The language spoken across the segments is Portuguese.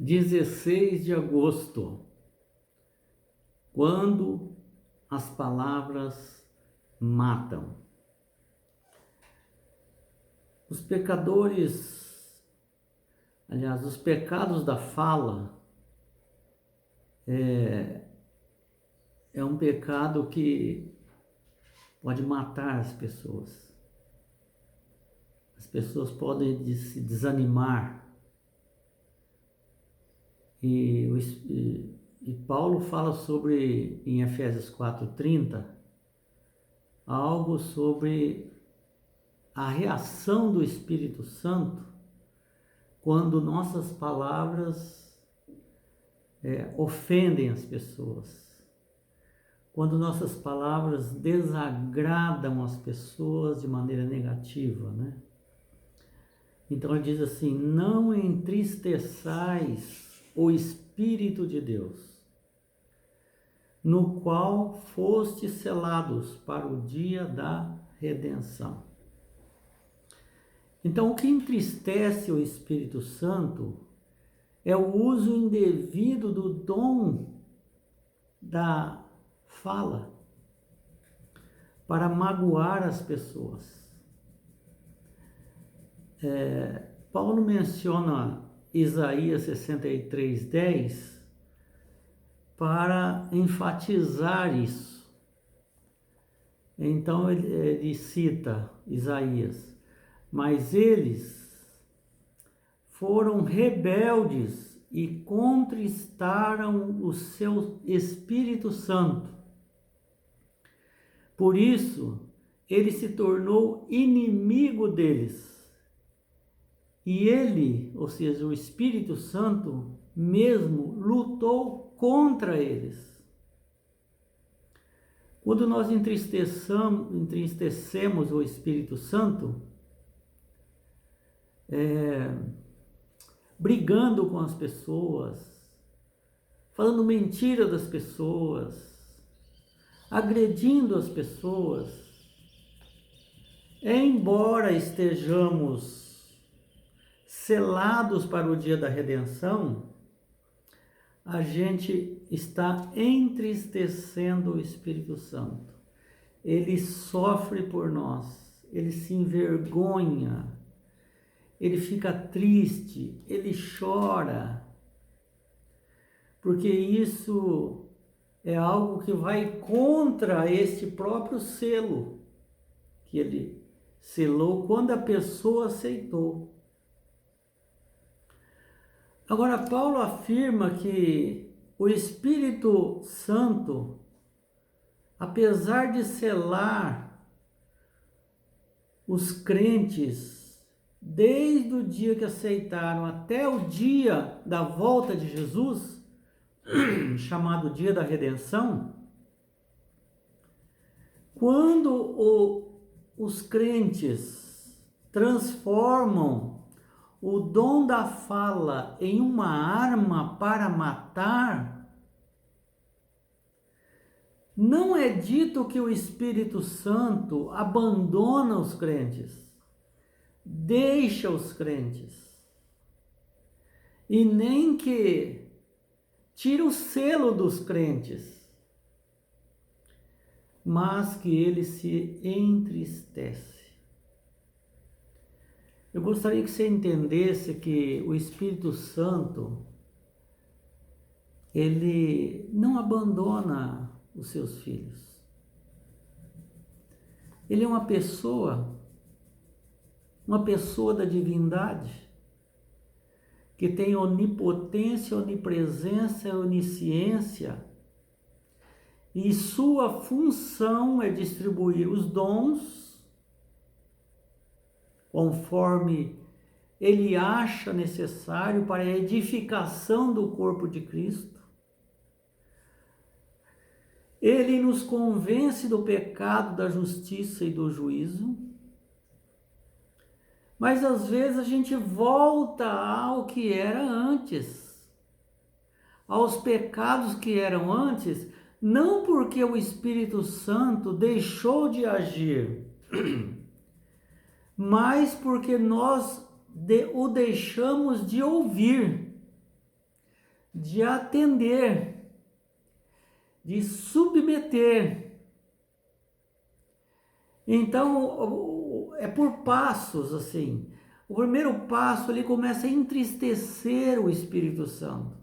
16 de agosto, quando as palavras matam. Os pecadores, aliás, os pecados da fala é um pecado que pode matar as pessoas. As pessoas podem se desanimar. E Paulo fala sobre, em Efésios 4:30, algo sobre a reação do Espírito Santo quando nossas palavras ofendem as pessoas, quando nossas palavras desagradam as pessoas de maneira negativa, né? Então ele diz assim: não entristeçais o Espírito de Deus, no qual fostes selados para o dia da redenção. Então, o que entristece o Espírito Santo é o uso indevido do dom da fala para magoar as pessoas. Paulo menciona Isaías 63:10 para enfatizar isso. Então ele cita Isaías: mas eles foram rebeldes e contristaram o seu Espírito Santo. Por isso, ele se tornou inimigo deles. E ele, ou seja, o Espírito Santo mesmo, lutou contra eles. Quando nós entristecemos o Espírito Santo, brigando com as pessoas, falando mentira das pessoas, agredindo as pessoas, embora estejamos selados para o dia da redenção, a gente está entristecendo o Espírito Santo. Ele sofre por nós, ele se envergonha, ele fica triste, ele chora, porque isso é algo que vai contra este próprio selo que ele selou quando a pessoa aceitou. Agora, Paulo afirma que o Espírito Santo, apesar de selar os crentes desde o dia que aceitaram até o dia da volta de Jesus, chamado dia da redenção, quando os crentes transformam o dom da fala em uma arma para matar, não é dito que o Espírito Santo abandona os crentes, deixa os crentes, e nem que tira o selo dos crentes, mas que ele se entristece. Eu gostaria que você entendesse que o Espírito Santo, ele não abandona os seus filhos. Ele é uma pessoa da divindade, que tem onipotência, onipresença e onisciência, e sua função é distribuir os dons conforme ele acha necessário para a edificação do corpo de Cristo. Ele nos convence do pecado, da justiça e do juízo. Mas às vezes a gente volta ao que era antes, aos pecados que eram antes, não porque o Espírito Santo deixou de agir, mas porque nós o deixamos de ouvir. de atender, de submeter. Então, é por passos assim. O primeiro passo, ele começa a entristecer o Espírito Santo.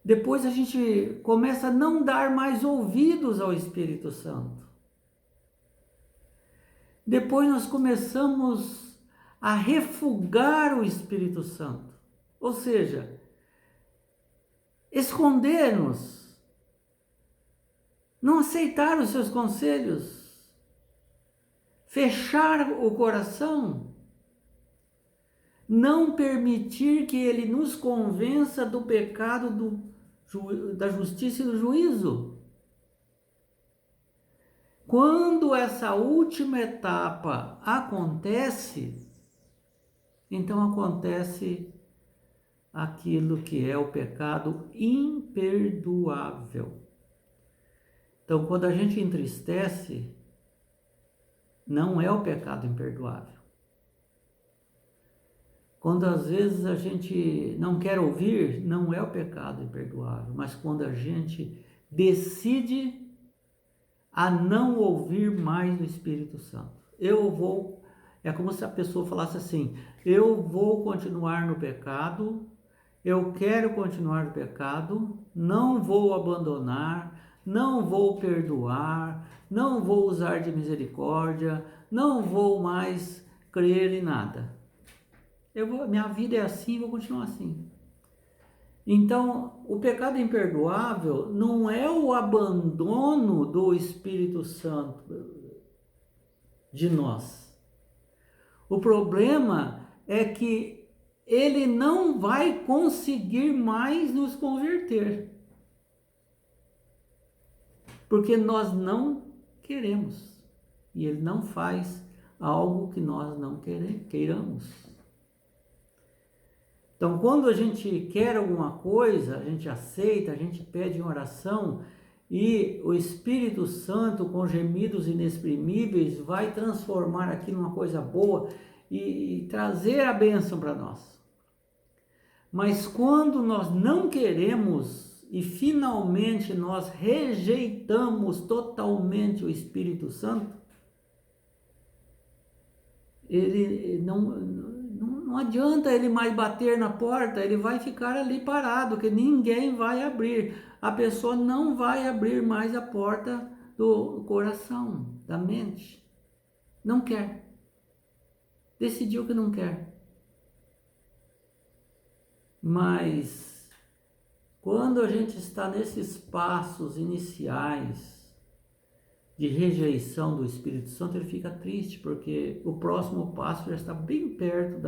Depois a gente começa a não dar mais ouvidos ao Espírito Santo. Depois nós começamos a refugar o Espírito Santo. Ou seja, esconder-nos, não aceitar os seus conselhos, fechar o coração, não permitir que ele nos convença do pecado, da justiça e do juízo. Quando essa última etapa acontece, então acontece aquilo que é o pecado imperdoável. Então, quando a gente entristece, não é o pecado imperdoável. Quando às vezes a gente não quer ouvir, não é o pecado imperdoável, mas quando a gente decide a não ouvir mais o Espírito Santo. É como se a pessoa falasse assim: eu vou continuar no pecado, eu quero continuar no pecado, não vou abandonar, não vou perdoar, não vou usar de misericórdia, não vou mais crer em nada. Minha vida é assim, vou continuar assim. Então, o pecado imperdoável não é o abandono do Espírito Santo de nós. O problema é que ele não vai conseguir mais nos converter, porque nós não queremos, e ele não faz algo que nós não queiramos. Então, quando a gente quer alguma coisa, a gente aceita, a gente pede em oração, e o Espírito Santo, com gemidos inexprimíveis, vai transformar aquilo numa coisa boa e trazer a bênção para nós. Mas quando nós não queremos e finalmente nós rejeitamos totalmente o Espírito Santo, ele não adianta ele mais bater na porta, ele vai ficar ali parado, que ninguém vai abrir. A pessoa não vai abrir mais a porta do coração, da mente. Não quer. Decidiu que não quer. Mas quando a gente está nesses passos iniciais de rejeição do Espírito Santo, ele fica triste, porque o próximo passo já está bem perto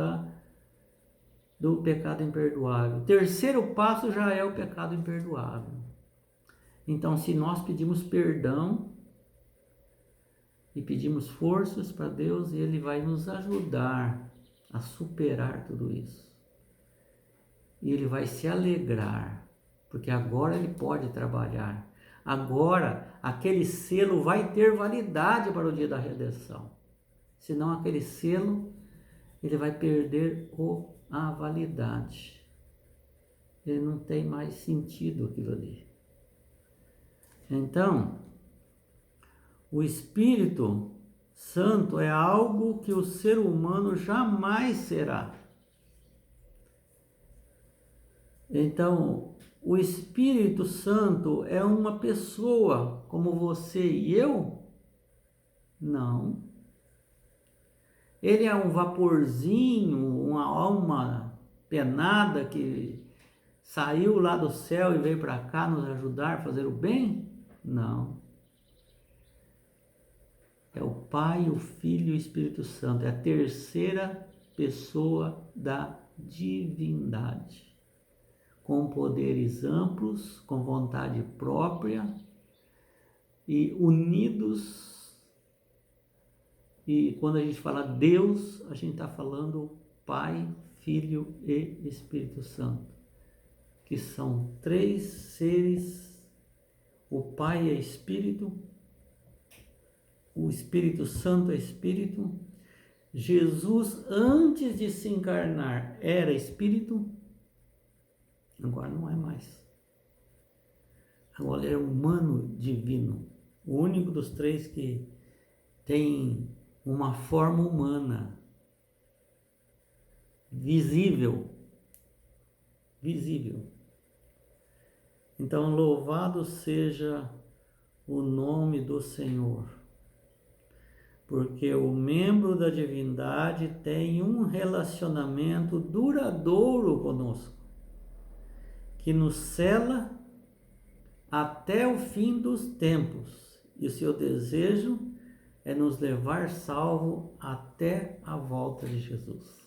do pecado imperdoável. O terceiro passo já é o pecado imperdoável. Então, se nós pedimos perdão e pedimos forças para Deus, Ele vai nos ajudar a superar tudo isso. E Ele vai se alegrar, porque agora Ele pode trabalhar. Agora, aquele selo vai ter validade para o dia da redenção. Senão, aquele selo, ele vai perder a validade. Ele não tem mais sentido aquilo ali. Então, o Espírito Santo é algo que o ser humano jamais será. Então, o Espírito Santo é uma pessoa como você e eu? Não. Ele é um vaporzinho, uma alma penada que saiu lá do céu e veio para cá nos ajudar a fazer o bem? Não. É o Pai, o Filho e o Espírito Santo. É a terceira pessoa da divindade, com poderes amplos, com vontade própria e unidos. E quando a gente fala Deus, a gente está falando Pai, Filho e Espírito Santo, que são três seres. O Pai é Espírito, o Espírito Santo é Espírito. Jesus, antes de se encarnar, era Espírito. Agora não é mais. Agora ele é humano divino. O único dos três que tem uma forma humana, visível. Então, louvado seja o nome do Senhor, porque o membro da divindade tem um relacionamento duradouro conosco, que nos cela até o fim dos tempos, e o seu desejo é nos levar salvo até a volta de Jesus.